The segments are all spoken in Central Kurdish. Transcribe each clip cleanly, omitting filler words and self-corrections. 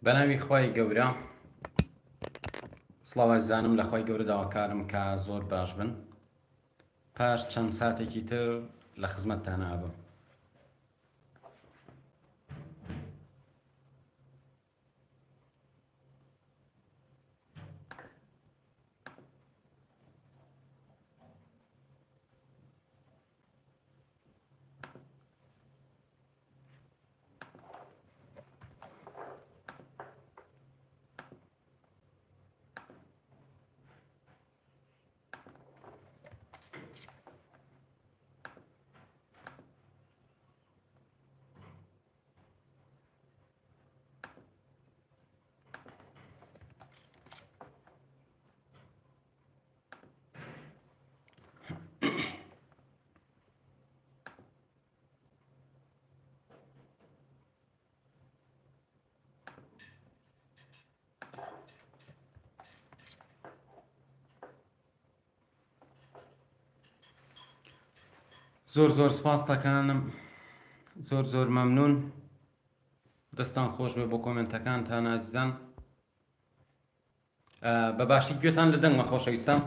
بەناوی خی گەورە سڵاوازانم لە خی گەورە داواکارم کە زۆر باش بن پاش چەند ساتێکی تر لە خزمەتتان ئابم. زۆر سپاس دەکەنم، زۆر مەمنون. دەستان خۆش بێ بۆ کۆمنتەکانتان ئازیزان. بەباشی گوێتان لە دەنگمە خۆشەویستان.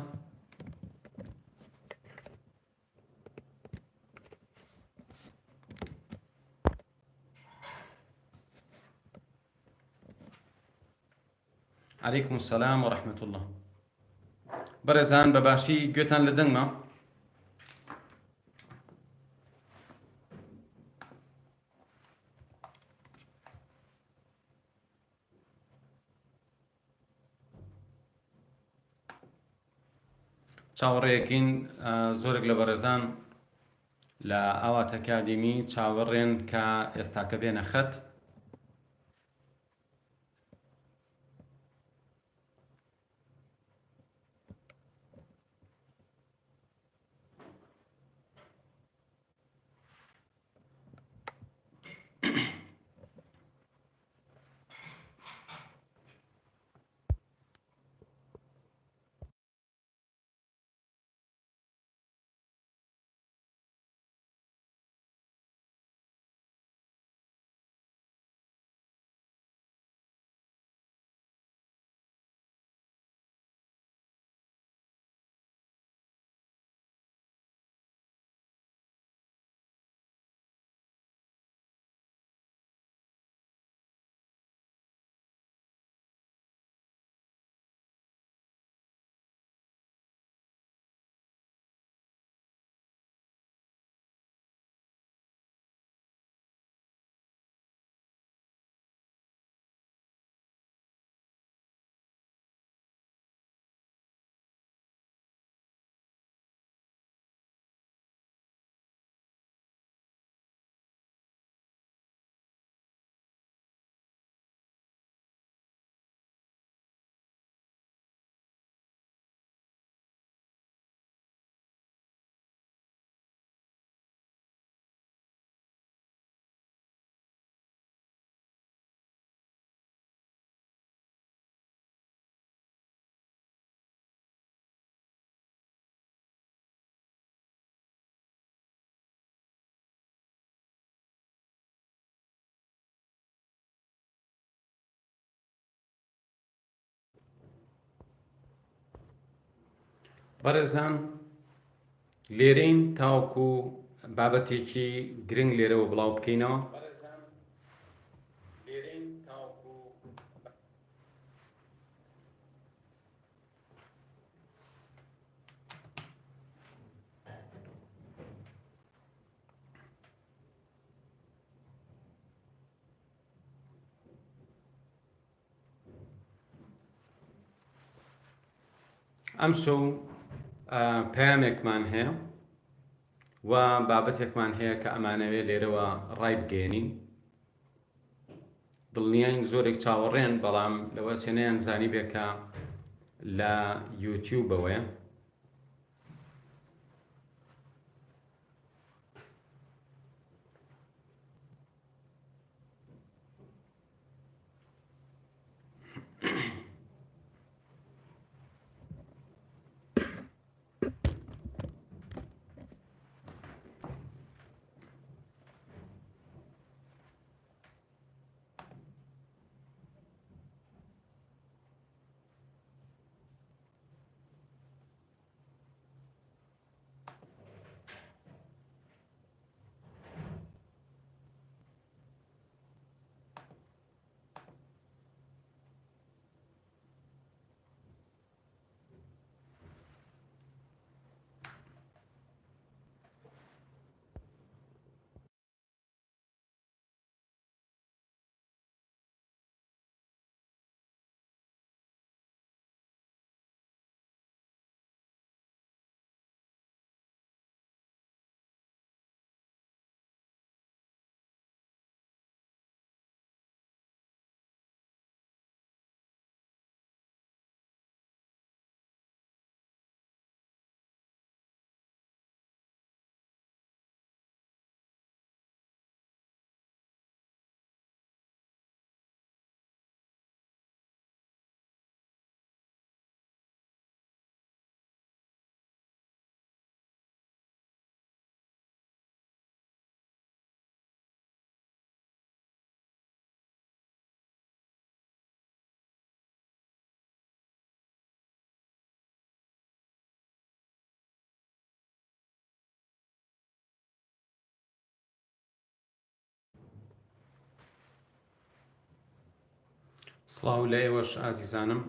عەلەیکم السەلام وەڕەحمەتوڵڵاه الله. بەڕێزان بەباشی گوێتان لە دەنگمە. چاوەڕێیەکەین زۆرێک لە بەڕێزان لە ئاوات ئەکادیمی چاوەڕێن کە ئێستاکە بێنە خەت. بەڕێزان لێرەین تاوەکو بابەتێکی گرنگ لێرەوە بڵاو بکەینەوە. ئەم شەو پەیامێکمان هەیە و بابەتێکمان هەیە کە ئەمانەوێت لێرەوە ڕای بگەێنین. دڵنیاین زۆرێک چاوەڕێن، بەڵام لەوە چێنەیان زانی بێکە لە یوتیوبەوەیە. سڵاو لە ئێوەش ئازیزانم.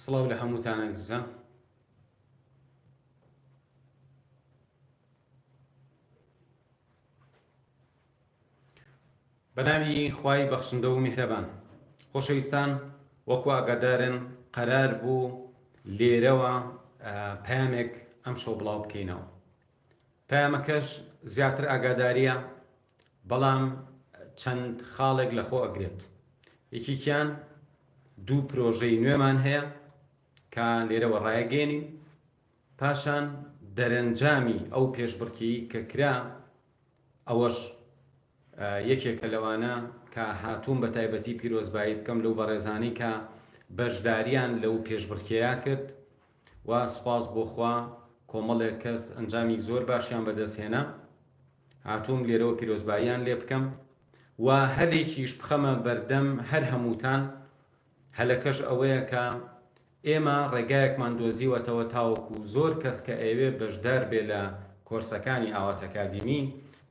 سڵاو لە هەمووتان ئازیزان. بەناوی خوای بەخشندە و میهرەبان. خۆشەویستان، وەکو ئاگادارن قەرار بوو لێرەوە پەیامێک ئەم شەو بڵاو بکەینەوە. پەیامەکەش زیاتر ئاگاداریە، بەڵام چەند خاڵێک لەخۆ ئەگرێت. یەکێکیان دوو پرۆژەی نوێمان هەیە کە لێرەوە ڕایگەێنین، پاشان دەرەنجامی ئەو پێشبڕکی کە کرا ئەوەش یەکێکە لەوانە کە هاتووم بە تایبەتی پیرۆزبایی بکەم لەو بەڕێزانی کە بەشداریان لەو پێشبڕکێیا کرد و سوپاس بۆ خوا کۆمەڵێک کەس ئەنجامی زۆر باشیان بەدەستهێنا. هاتووم لێرەوە پیرۆزباییان لێ بکەم و هەرێکیش بخەمە بەردەم هەر هەمووتان. هەلەکەش ئەوەیە کە ئێمە ڕێگایەکمان دۆزیوەتەوە تاوەکو زۆر کەس کە ئەوێ بەشدار بێ لە کۆرسەکانی ئاوات ئەکادیمی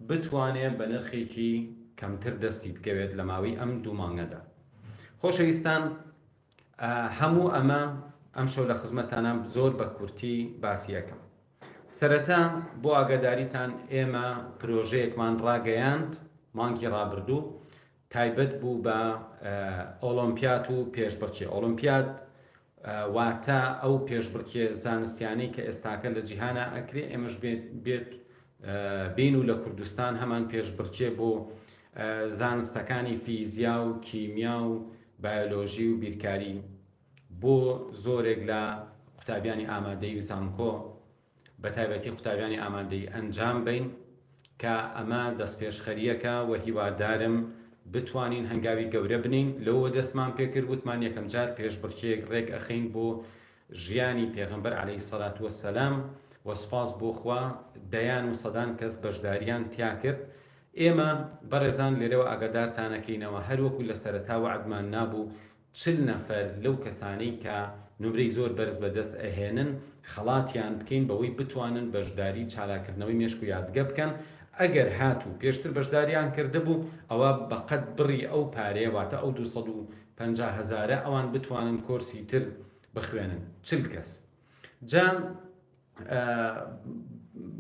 بتوانێت بە نرخێکی کەمتر دەستی بکەوێت لە ماوەی ئەم دوو مانگەدا. خۆشەویستان، هەموو ئەمە ئەم شەو لە خزمەتانە زۆر بە کورتی باسی یەکەم. سەرەتا بۆ ئاگاداریتان، ئێمە پرۆژەیەکمان ڕاگەیاند مانگی ڕابردوو، تایبەت بوو بە ئۆلۆمپیاد و پێشبڕکێ. ئۆلۆمپیاد واتە ئەو پێشبڕکێ زانستیانەی کە ئێستاکە لە جیهانە ئەکرێ، ئێمەش بێت بین و لە کوردستان هەمان پێشبڕکێ بۆ زانستەکانی فیزیا و کیمیا و بایۆلۆژی و بیرکاری بۆ زۆرێک لە قوتابیانی ئامادەی و زانکۆ، بە تایبەتی قوتابیانی ئامادەی ئەنجام بین، کە ئەمە دەستپێشخەریەکە و هیوادارم بتوانین هەنگاوی گەورە بنین. لەوە دەستمان پێکرد وتمان یەکەم جار پێشبڕکێک ڕێک ئەخین بۆ ژیانی پێغەمبەر عەلەیهی سەڵات وەسەلام و سوپاس بۆ خوا دەیان و سەدان کەس بەشداریان تیا کرد. ئێمە بەڕێزان لێرەوە ئاگادارتانەکەینەوە، هەروەکو لە سەرەتا وعدمان نابوو 40 نەفەر لەو کەسانەی کە نمرەی زۆر بەرز بەدەست ئەهێنن خەڵاتیان بکەین بەوەی بتوانن بەشداری چالاکردنەوەی مێشک و یادگە بکەن. ئەگەر هاتوو پێشتر بەشداریان کردبوو، ئەوە بەقەت بڕی ئەو پارەیە، واتە ئەو 250,000 ئەوان بتوانن کۆرسی تر بخوێنن. 40 کەس. جا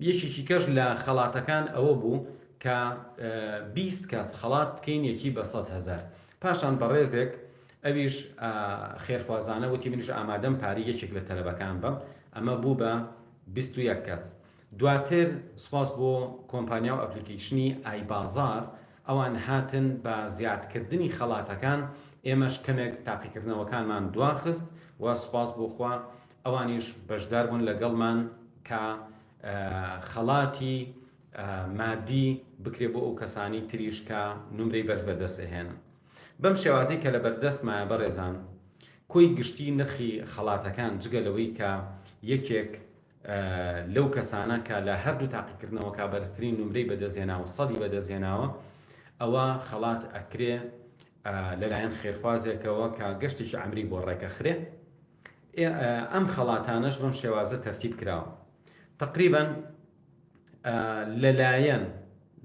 یەکێکی کەش لە خەڵاتەکان ئەوە بوو کە 20 کەس خەڵات بکەین یەکی بە 100,000. پاشان بە ڕێزێک ئەویش خێرخوازانە وتی منیش ئامادەم پارەی یەکێک لە تەلەبەکان بم. ئەمە بوو بە 21 کەس. دواتر سوپاس بۆ کۆمپانیا و ئەپلیکیشنی ئایبازار، ئەوان هاتن بە زیادکردنی خەڵاتەکان، ئێمەش کەمێک تاقیکردنەوەکانمان دواخست و سوپاس بۆ خوا ئەوانیش بەشدار بوون لەگەڵمان کە خەڵاتی مادی بکرێ بۆ ئەو کەسانی تریش کە نمرەی بەرز بەدەست ئەهێنن. بەم شێوازی کە لە بەردەستمایە بەڕێزان، کۆی گشتی نرخی خەڵاتەکان جگەلەوەی کە یەکێک لەو کەسانە کە لە هەردوو تاقیکردنەوەکە بەرزترین نمرەی بەدەستهێناوە 100 بەدەستهێناوە، ئەوە خەڵات ئەکرێ لەلایەن خێرخوازێکەوە کە گەشتێکی عەمری بۆ ڕێکەخرێ. ئەم خەڵاتانەش بەم شێوازە تەرتیب کراوە. تقریبا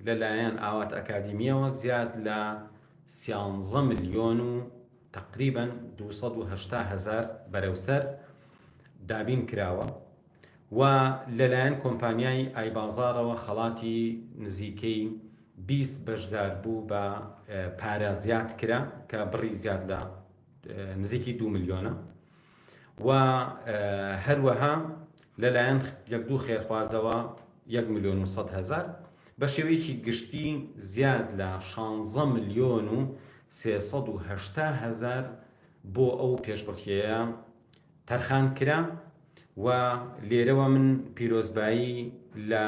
لەلایەن ئاوات ئەکادیمیەوە زیاد لە 13 ملیۆن و تقریبا 280,000 بەرەوسەر دابین کراوە و لەلایەن کۆمپانیای ئایبازارەوە خەڵاتی نزیکەی 20 بەشدار بوو بە پارە زیاد کرا کە بڕی زیاد لە نزیکی 2 ملیۆنە و هەروەها لەلایەن یەک-دوو خێرخوازەوە 1,100,000 بە شێوەیەکی گشتی زیاد لە 16,380,000 بۆ ئەو پێشبڕکێیە تەرخان کرا و لێرەوە من پیرۆزبایی لە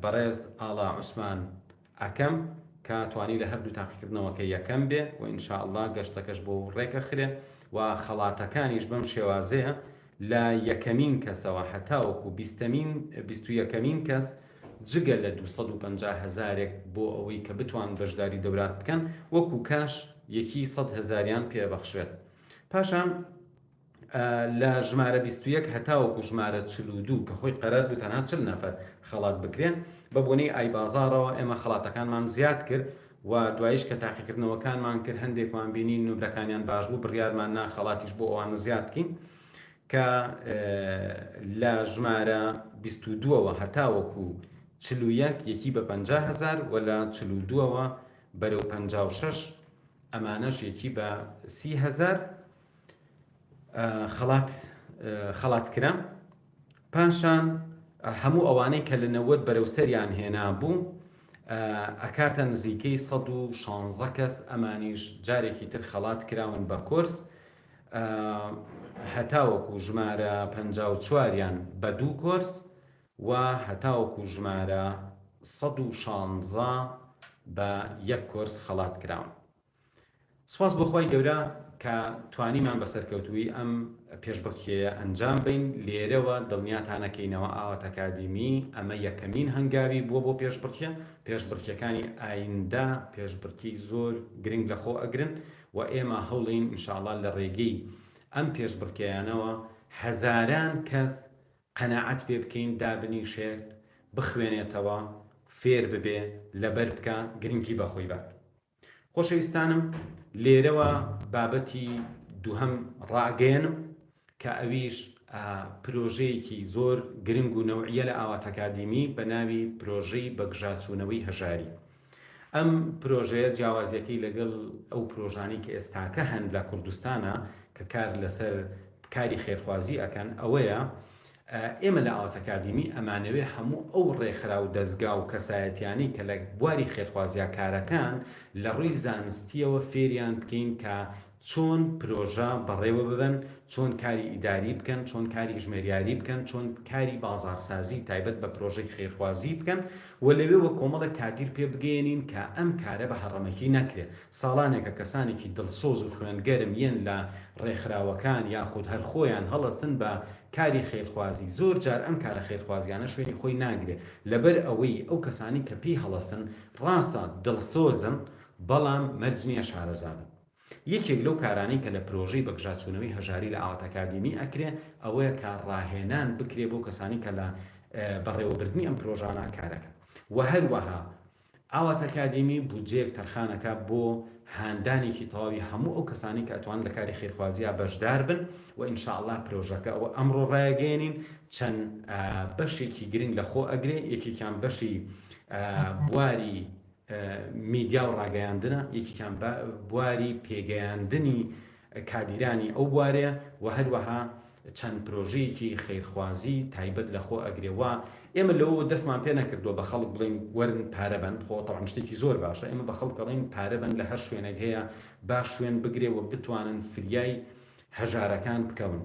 بەڕێز ئاڵا عوسمان ئەکەم کە توانی لە هەردوو تاقیکردنەوەکە یەکەم بێ و ئینشاءالله گەشتەکەش بۆ ڕێکە خرێ و خەڵاتەکانیش بەم شێوازەیە لە یەکەمین کەسەوە هەتاوەکو بیست و یەکەمین کەس جگە لە 250,000 بۆ ئەوەی کە بتوان بەشداری دەورات بکەن وەکو کاش یەکی 100,000 پێبەخشێت. پاشان لە ژمارە 21 هەتاوەکو ژمارە 42 کە خۆی قەرار بوو تەنها 40 نەفەر خەڵات بکرێن بە بۆنەی ئای بازاڕەوە ئێمە خەڵاتەکانمان زیاد کرد و دوایش کە تاقیکردنەوەکانمان کرد هەندێکمان بینین نوبرەکانیان باش بوو بڕیارمان نا خەڵاتیش بۆ ئەوانە زیاد بکەین کە لە ژمارە 22ەوە هەتاوەکو 41 یەکی بە 50,000 و لە 42ەوە بەرەو 56 ئەمانەش یەکی بە 30,000 خەڵات کرا. پاشان هەموو ئەوانەی کە لە 90 بەرەو سەریان هێنا بوو ئەکاتە نزیکەی 116 کەس ئەمانیش جارێکی تر خەڵات کراون بە کۆرس هەتاوەکو ژمارە 54یان بە 2 کۆرس و هەتاوەکو ژمارە 116 بە 1 کۆرس خەڵات کراون. سوپاس بۆخوای گەورە کە توانیمان بەسەرکەوتووی ئەم پێشبڕکێیە ئەنجام بین. لێرەوە دڵنیاتانەکەینەوە ئاوات ئەکادیمی ئەمە یەکەمین هەنگاوی بووە بۆ پێشبڕکێەکانی ئایندا پێشبڕکی زۆر گرنگ لە خۆ ئەگرن و ئێمە هەوڵین ئینشاءالله لە ڕێگەی ئەم پێشبڕکێیانەوە هەزاران کەس قەناعەت پێ بکەین دابنیشێت بخوێنێتەوە فێر ببێ لەبەر بکە گرنگی بەخۆی بات. خۆشەویستانم لێرەوە بابەتی دووهەم ڕاگەێنم کە ئەویش پرۆژەیەکی زۆر گرنگ و نەوعیە لە ئاوات ئەکادیمی بە ناوی پرۆژەی بەگژاچوونەوەی هەژاری. ئەم پرۆژەیە جیاوازیەکەی لەگەڵ ئەو پرۆژانی کە ئێستاکە هەن لە کوردستانە کە کار لەسەر کاری خێرخوازی ئەکەن ئەوەیە ئێمە لە ئاوات ئەکادیمی ئەمانەوێ هەموو ئەو ڕێکخرا و دەستگا و کەسایەتیانی کە لە بواری خێرخوازیە کارەکان لە ڕووی زانستیەوە فێریان بکەین کە چۆن پرۆژە بەڕێوە ببن، چۆن کاری ئیداری بکەن، چۆن کاری ژمێریاری بکەن، چۆن کاری بازارسازی تایبەت بە پرۆژەی خێرخوازی بکەن و لەوێ وە کۆمەڵە کاگیر پێ بگەێنین کە ئەم کارە بە هەڕەمەکی نەکرێت. ساڵانێکە کەسانێکی دڵسۆز و خوێنگەرم یەن لە ڕێکخراوەکان یاخود هەر خۆیان هەڵەسن بە کاری خێرخوازی زۆر جار ئەم کارە خێرخوازیانە شوێنی خۆی ناگرێت لەبەر ئەوەی ئەو کەسانی کە پێی هەڵەسن ڕاستە دڵسۆزن بەڵام مەرج نییە شارەزادن. یەکێک لەو کارانی کە لە پرۆژەی بەگژاچوونەوەی هەژاری لە ئاوات ئەکادیمی ئەکرێ ئەوەیە کە ڕاهێنان بکرێ بۆ کەسانی کە لە بەڕێوەبردنی ئەم پرۆژانە کارەکە و هەروەها ئاوات ئەکادیمی بودجێک تەرخانەکە بۆ هاندانێکی تەواوی هەموو ئەو کەسانی کە ئەتوان لە کاری خێرخوازیە بەشدار بن و ئینشاءالله پرۆژەکە ئەوە ئەمڕۆ ڕایگەێنین چەند بەشێکی گرنگ لە خۆ ئەگرێ. یەکێکیان بەشی بواری میدیا و ڕاگەیاندنە، یەکێکیان بواری پێگەیاندنی کادیرانی ئەو بوارەیە و هەروەها چەند پرۆژەیەکی خێرخوازی تایبەت لە خۆ ئەگرێەوە. ئێمە لەوە دەستمان پێ نەکردووە بە خەڵک بڵین وەرن پارە بن، خۆ تەواو شتێکی زۆر باشە. ئێمە بە خەڵک دەڵێن پارە بن لە هەر شوێنێک هەیە باش شوێن بگرێ و بتوانن فریای هەژارەکان بکەون.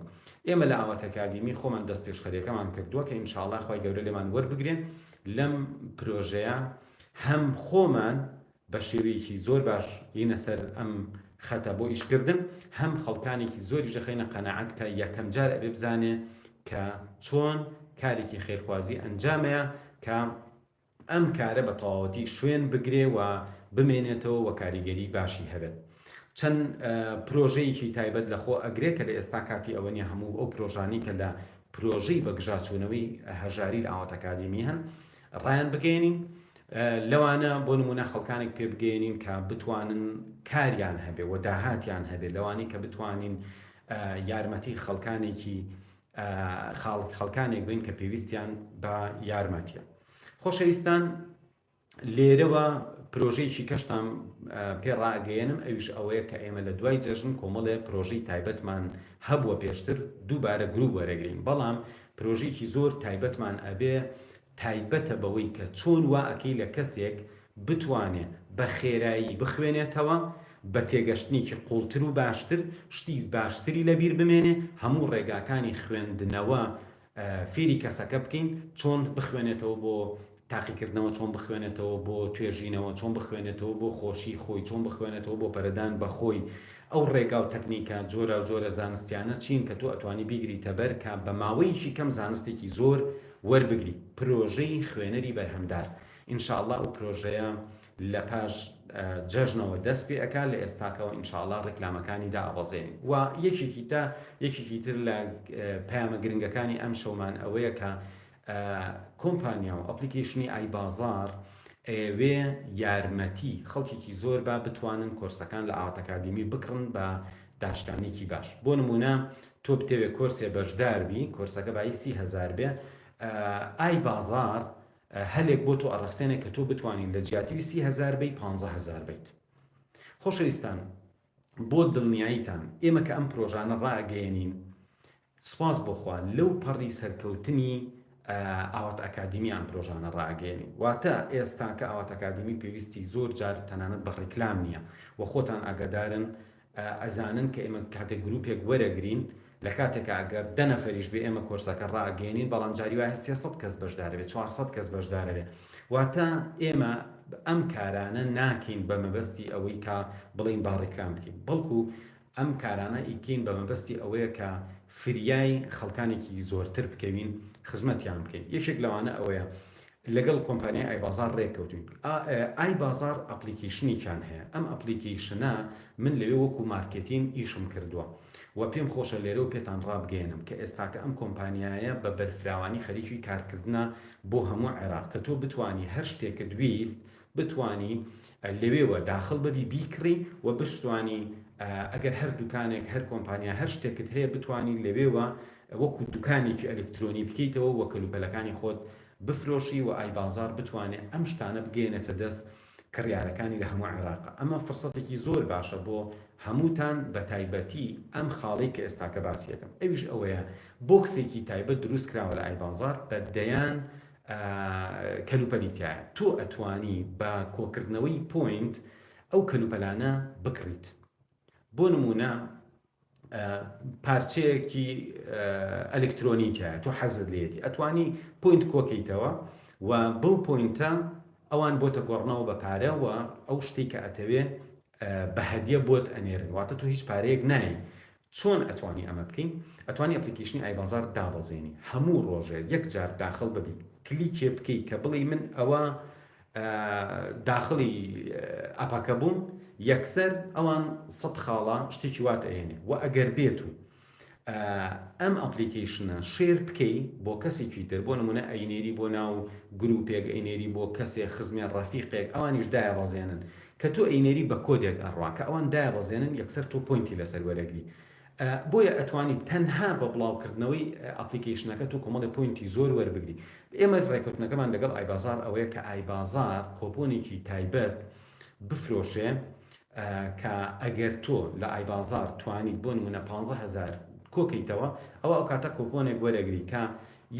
ئێمە لە ئاوات ئەکادیمی خۆمان دەست پێشخەریەکەمان کردووە کە ئینشاءالله خوای گەورە لێمان وەربگرێن لەم پرۆژەیە هەم خۆمان بە شێوەیەکی زۆر باش یینە سەر ئەم خەتە بۆ ئیشکردن، هەم خەڵکانێکی زۆری ژەخەینە قەناعەت کە یەکەم جار ئەبێ بزانێ کە چۆن کارێکی خێرخوازی ئەنجامەیە کە ئەم کارە بە تەواوەتی شوێن بگرێ و بمێنێتەوە و کاریگەری باشی هەبێت. چەند پرۆژەیەکی تایبەت لە خۆ ئەگرێ کە لە ئێستا کاتی ئەوە نیە هەموو ئەو پرۆژانی کە لە پرۆژەی بەگژاچوونەوەی هەژاری لە ئاوات ئەکادیمی هەن ڕایان بگەێنین. لەوانە بۆ نمونە خەڵکانێک پێ بگەێنین کە بتوانن کاریان هەبێ و داهاتیان هەبێ، لەوانی کە بتوانین یارمەتی خەڵکانێک بین کە پێویستیان بە یارمەتیە. خۆشەویستان لێرەوە پرۆژەیەکی کەشتان پێڕاگەێنم ئەویش ئەوەیە کە ئێمە لە دوای جەژن کۆمەڵێ پرۆژەی تایبەتمان هەبووە پێشتر دووبارە گروپ وەرەگرین، بەڵام پرۆژێکی زۆر تایبەتمان ئەبێ تایبەتە بەوەی کە چۆن وا ئەکەی لە کەسێک بتوانێت بە خێرایی بخوێنێتەوە بە تێگەشتنیکی قوڵتر و باشتر شتی باشتری لەبیر بمێنێ هەموو ڕێگاکانی خوێندنەوە فێری کەسەکە بکەین چۆن بخوێنێتەوە بۆ تاقیکردنەوە چۆن بخوێنێتەوە بۆ توێژینەوە چۆن بخوێنێتەوە بۆ خۆشی خۆی چۆن بخوێنێتەوە بۆ پەرەدان بە خۆی ئەو ڕێگا و تەکنیکە جۆرە و جۆرە زانستیانە چین کە تۆ ئەتوانی بیگریتە بەر کە بە ماوەیەکی کەم زانستێکی زۆر وەربگری پرۆژەی خوێنەری بەرهەمدار ئینشاءالله ئەو پرۆژەیە لە پاش جەژنەوە دەست پێ ئەکا لە ئێستاکەەوە ئینشاءالله ڕێکلامەکانی دائەوەزێنین و یەکێکی تر لە پەیامە گرنگەکانی ئەم شەومان ئەوەیە کە کۆمپانیا و ئەپلیکیشنی ئایبازار ئێوێ یارمەتی خەڵکێکی زۆر با بتوانن کۆرسەکان لە ئاوات ئەکادمی بکڕن بە داشتانێکی باش بۆ نمونە تۆ بتەوێت کۆرسێ بەشداربی کۆرسەکە بای 30,000 بێ ئایبازار هەلێک بۆ تۆ ئەڕەخسێنێک کە تۆ بتوانین لە جیاتیوی 30,000 بی 15,000 بیت خۆشەویستان بۆ دڵنیاییتان ئێمە کە ئەم پرۆژانە ڕائگەیەنین سپاس بۆخوا لەو پەڕی سەرکەوتنی ئاوات ئەکادمی ئەم پرۆژانە ڕائگەیەنین واتە ئێستا کە ئاوات ئەکادمی پێویستی زۆر جار تەنانەت بە ڕێکلام نییە و خۆتان ئاگادارن ئەزانن کە ئێمە کاتێک گروپێک وەرەگرین لە کاتێکە ئەگەر 10 نەفەریش بێ ئێمە کۆرسەکە ڕائگەیەنین بەڵام جاری وایە 300 کەس بەشدارە بێت 400 کەس بەشدارە بێت واتە ئێمە ئەم کارانە ناکەین بە مەبەستی ئەوەی کە بڵین با ڕێکلام بکەین بەڵکو ئەم کارانە ئیکەین بە مەبەستی ئەوەیە کە فریای خەڵکانێکی زۆرتر بکەوین خزمەتیان بکەین یەکێک لەوانە ئەوەیە لەگەڵ کۆمپانیای ئایبازار ڕێککەوتین ئایبازار ئەپلیکیشنیان هەیە ئەم ئەپلیکیشنە من لەوێ وەکو مارکتین ئیشم کردووە و پێم خۆشە لێرە و پێتان ڕابگەێنم کە ئێستاکە ئەم کۆمپانیایە بە بەرفراوانی خەریکی کارکردنە بۆ هەموو عێراق کە تۆ بتانی هەر شتێکت ویست بتانی لەوێوە داخل ببی بیکڕی و بشتوانی ئەگەر هەر دوکانێک هەر کۆمپانیا هەر شتێکت هەیە بتانی لەوێوە وەکو دوکانێکی ئەلکترۆنی بکەیتەوە وە کەلوپەلەکانی خۆت بفرۆشی و ئایبازار بتوانێت ئەم شتانە بگەێنێتە دەست کڕیارەکانی لە هەموو عێراق ئەمە فرسەتێکی زۆر باشە بۆ هەمووتان بە تایبەتی ئەم خاڵی کە ئێستاکە باسیەکەم ئەویش ئەوەیە بۆکسێکی تایبەت دروست کراوە لە ئایبازار بە دەیان کەلوپەلیتایە تۆ ئەتوانی بە کۆکردنەوەی پوینت ئەو کەلوپەلانە بکڕیت بۆ نمونە پارچەیەکی ئەلکترۆنیکە تۆ حەزت لێتی ئەتوانی پوینت کۆکەیتەوە و بەو پوینتە ئەوان بۆتە گۆڕنەوە بە پارە و ئەو شتێک کە ئەتەوێ بە هەدیە بۆت ئەنێرن واتە تۆ هیچ پارەیەک نایی چۆن ئەتوانی ئەمە بکەین ئەتوانی ئەپلیکیشنی ئایبازار دابەزێنی هەموو ڕۆژێ یەک جار داخل ببی کلیکێ بکەی کە بڵێ من ئەوە داخلی ئەپەکە بووم یەکسەر ئەوان 100 خاڵە شتێکی وات ئەێنێ و ئەگەر بێت و ئەم ئەپلیکیشنە شێر بکەی بۆ کەسێکی تر بۆ نمونە ئەینێری بۆ ناو گروپێک ئەینێری بۆ کەسێک خزمیان ڕەفیقێک ئەوانیش دایەبەزێنن کە تۆ ئەینێری بە کۆدێک ئەڕوا کە ئەوان دایەبەزێنن یەکسەر تۆ پوینتی لەسەر وەرەگری بۆیە ئەتوانی تەنها بە بڵاوکردنەوەی ئەپلیکیشنەکە تۆ کۆمەڵی پوینتی زۆر وەربگری ئێمە ڕێکوتنەکەمان لەگەڵ ئایبازار ئەوەیە کە ئایبازار کۆپۆنێکی تایبەت بفرۆشێ کە ئەگەر تۆ لە ئایبازار توانیت بۆ نمونە 15,000 کۆکەیتەوە ئەوە ئەو کاتە کۆپۆنێک وەرەگری کە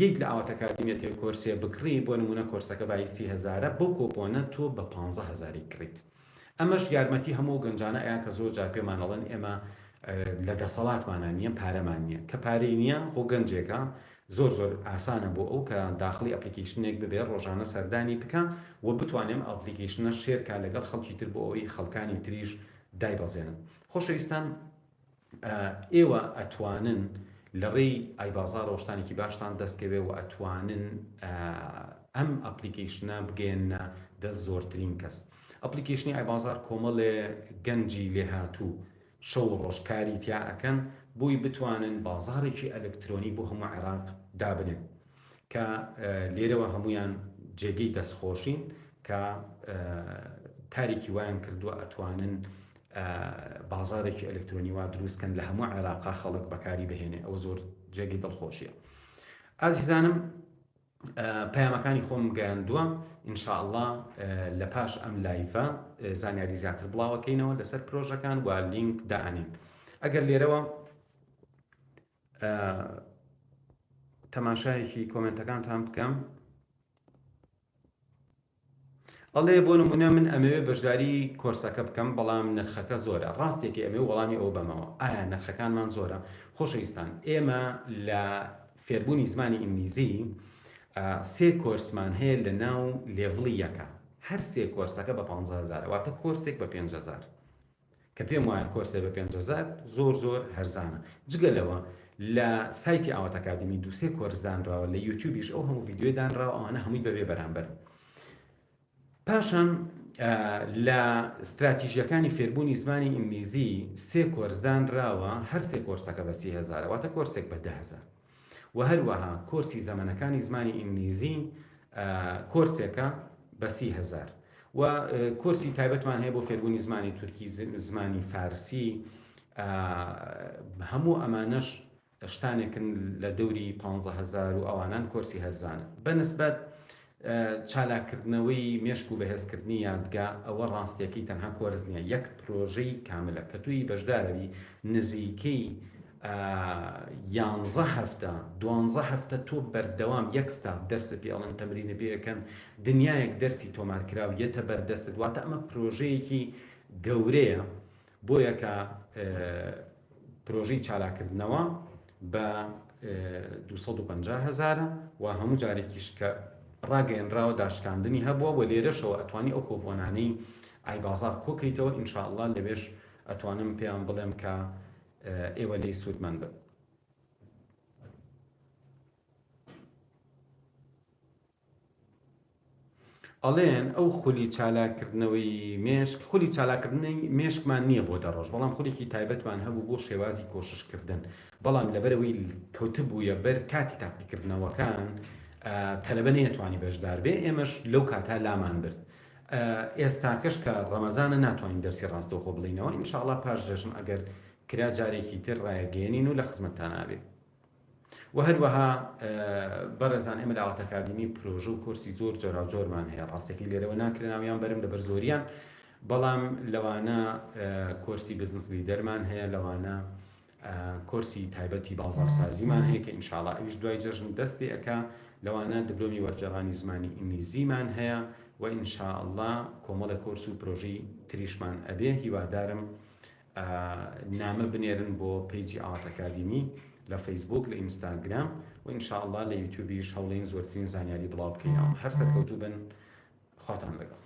یەک لە ئاوات ئەکادمیەتێ کۆرسێ بکڕی بۆ نمونە کۆرسەکە بای 30,000 بۆ کۆپۆنە تۆ بە 15,000 کڕیت ئەمەش یارمەتی هەموو گەنجانە ئەیە کە زۆر جار پێمانەڵەن ئێمە لە دەسەڵاتمانە نییە پارەمان نییە کە پارەی نییە خۆ گەنجێکە زۆر ئاسانە بۆ ئەو کە داخلی ئەپلیکیشنێک ببێ ڕۆژانە سەردانی بکە و بتوانێم ئەپلیکیشنە شێرکە لەگەڵ خەڵکی تر بۆ ئەوەی خەڵکانی تریش دایبەزێنن خۆشەویستان ئێوە ئەتوانن لە ڕێی ئایبازار ڕۆشتانێکی باشتان دەستکەوێ و ئەتوانن ئەم ئەپلیکیشنە بگەێنە دەست زۆرترین کەس ئەپلیکیشنی ئایبازار کۆمەڵێ گەنجی لێهاتوو شەو ڕۆژکاری تیا ئەکەن بۆی بتوانن بازارێکی ئەلکترۆنی بۆ هەموو عێراق دابنێن کە لێرەوە هەمویان جێگەی دەستخۆشین کە کارێکی وایان کردووە ئەتوانن بازارێکی ئەلکترۆنی وا دروستکەن لە هەموو عێراقا خەڵک بەکاری بهێنێ ئەوە زۆر جێگەی دڵخۆشیە ئازیزانم پەیامەکانی خۆم گەیاندووە ئینشاءالله لە پاش ئەم لایڤە زانیاری زیاتر بڵاوەکەینەوە لەسەر پرۆژەکان و لینک دائنین ئەگەر لێرەوە تەماشایەکی کۆمنتەکانتان بکەم ئەڵێ بۆ نمونە من ئەمەوێ بەشداری کۆرسەکە بکەم بەڵام نرخەکە زۆرە ڕاستێکی ئەمێ وەڵامی ئەو بەمەوە ئایا نرخەکانمان زۆرە خۆشەویستان ئێمە لە فێربوونی زمانی ئینگلیزی سێ کۆرسمان هەیە لە ناو لێڤڵی یەکە هەر سێ کۆرسەکە بە 15,000 واتە کۆرسێک بە 5,000 کە پێم وایە کۆرسێ بە 5,000 زۆر هەرزانە جگەلەوە لە سایتی ئاوات ئەکادمی دووسێ کۆرس دانراوە لە یوتیوبیش ئەو هەموو ڤیدیۆی دانراوە ئەوانە هەمووی بەبێ بەرامبەر پاشان لە استراتیژیەکانی فێربوونی زمانی ئینگلیزی سێ کۆرس دانراوە هەر سێ کۆرسەکە بە 30,000 واتە کۆرسێک بە 10,000 و هەروەها کۆرسی زەمانەکانی زمانی ئینگلیزی کۆرسێکە بە 30,000 و کۆرسی تایبەتمان هەیە بۆ فێربوونی زمانی تورکی زمانی فارسی هەموو ئەمانەش شتانێکن لە دەوری 15,000 و ئەوانان کۆرسی هەرزانە بەنسبەت چالاکردنەوەی مێشک و بەهێزکردنی یادگا ئەوە ڕاستیەکەی تەنها کۆرس نییە یەک پرۆژەی کاملە کە توی بەشدارەوی نزیکەی 11 هەفتە 12 هەفتە تۆ بەردەوام یەک ستاف دەرست پێ ئەڵەن تەمرینە پێەکەن دنیایەک دەرسی تۆمارکراو یەتە بەردەست دواتە ئەمە پرۆژەیەکی گەورەیە بۆیە کە پرۆژەی چالاکردنەوە بە 250,000 و هەموو جارێکیش کە ڕاگەیەنراوە داشکاندنی هەبووە و لێرەشەوە ئەتوانی ئەو کۆبوونانەی ئای بازار کۆکەیتەوە ئینشاءالله لەوێش ئەتوانم پێیان بڵێم کە ئێوە لێی سوودمەند بن. ئەڵێن ئەو خولی چالاکردنەوەی مێشک خولی چالاکردنەوەی مێشکمان نییە بۆ دەڕۆژ بەڵام خولێکی تایبەتمان هەبوو بۆ شێوازی کۆششکردن بەڵام لەبەرەوەی کەوتبوویە بەر کاتی تاقیکردنەوەکان تەلەبە نەیەتوانی بەشدار بێ ئێمەش لەو کاتا لامان برد ئێستاکەش کە ڕەمەزانە ناتوانین دەرسی ڕاستەوخۆ بڵینەوە ئینشاءالله پاش جەژن ئەگەر کرا جارێکی تر ڕایەگەێنین و لە خزمەتتان نابێت و هەروەها بەڕێزان ئێمە لە ئاوات ئەکادمی پرۆژە و کورسی زۆر جۆراوجۆرمان هەیە ڕاستێکی لێرەوە ناکرێناویان بەرم لەبەر زۆریان بەڵام لەوانە کورسی بزنس لیدەرمان هەیە لەوانە کورسی تایبەتی بازاڕسازیمان هەیە کە ئینشاءالله ئەویش دوای جەژن دەست پێ ئەکا لەوانە دبلۆمی وەرجێڕانی زمانی ئینگلیزیمان هەیە و ئینشاءالله کۆمەڵە کورس و پرۆژەی تریشمان ئەبێ هیوادارم نامە بنێرن بۆ پیجی ئاوات ئەکادمی لە فەیسبوک لە ئینستاگرام و ئینشاءالله لە یوتیوبیش هەوڵین زۆرترین زانیاری بڵاو بکەینەوە هەر سەرکەوتوو بن خواتان لەگەڵ